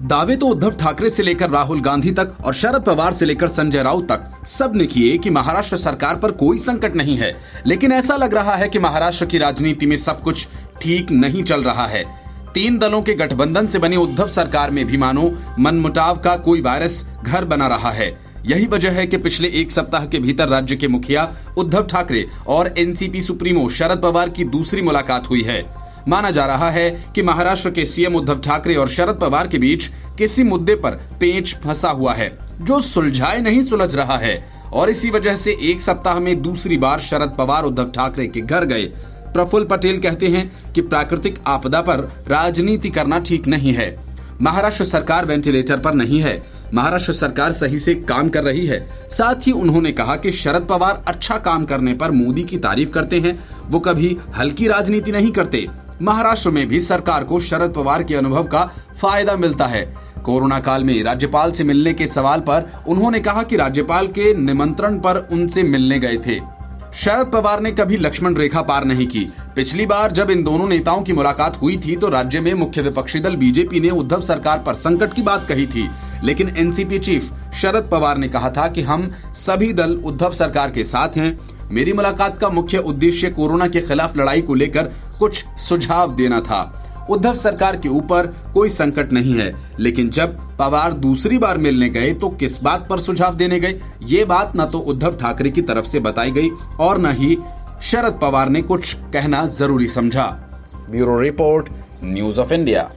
दावे तो उद्धव ठाकरे से लेकर राहुल गांधी तक और शरद पवार से लेकर संजय राउत तक सबने किए कि महाराष्ट्र सरकार पर कोई संकट नहीं है, लेकिन ऐसा लग रहा है कि महाराष्ट्र की राजनीति में सब कुछ ठीक नहीं चल रहा है। 3 दलों के गठबंधन से बनी उद्धव सरकार में भी मानो मनमुटाव का कोई वायरस घर बना रहा है। यही वजह है कि पिछले 1 सप्ताह के भीतर राज्य के मुखिया उद्धव ठाकरे और एनसीपी सुप्रीमो शरद पवार की दूसरी मुलाकात हुई है। माना जा रहा है कि महाराष्ट्र के सीएम उद्धव ठाकरे और शरद पवार के बीच किसी मुद्दे पर पेंच फंसा हुआ है जो सुलझाए नहीं सुलझ रहा है, और इसी वजह से 1 सप्ताह में दूसरी बार शरद पवार उद्धव ठाकरे के घर गए। प्रफुल्ल पटेल कहते हैं कि प्राकृतिक आपदा पर राजनीति करना ठीक नहीं है। महाराष्ट्र सरकार वेंटिलेटर पर नहीं है, महाराष्ट्र सरकार सही से काम कर रही है। साथ ही उन्होंने कहा कि शरद पवार अच्छा काम करने पर मोदी की तारीफ करते हैं, वो कभी हल्की राजनीति नहीं करते। महाराष्ट्र में भी सरकार को शरद पवार के अनुभव का फायदा मिलता है। कोरोना काल में राज्यपाल से मिलने के सवाल पर उन्होंने कहा कि राज्यपाल के निमंत्रण पर उनसे मिलने गए थे। शरद पवार ने कभी लक्ष्मण रेखा पार नहीं की। पिछली बार जब इन दोनों नेताओं की मुलाकात हुई थी तो राज्य में मुख्य विपक्षी दल बीजेपी ने उद्धव सरकार पर संकट की बात कही थी, लेकिन एनसीपी चीफ शरद पवार ने कहा था कि हम सभी दल उद्धव सरकार के साथ हैं। मेरी मुलाकात का मुख्य उद्देश्य कोरोना के खिलाफ लड़ाई को लेकर कुछ सुझाव देना था। उद्धव सरकार के ऊपर कोई संकट नहीं है, लेकिन जब पवार दूसरी बार मिलने गए तो किस बात पर सुझाव देने गए, ये बात न तो उद्धव ठाकरे की तरफ से बताई गई और न ही शरद पवार ने कुछ कहना जरूरी समझा। Bureau report, news of India.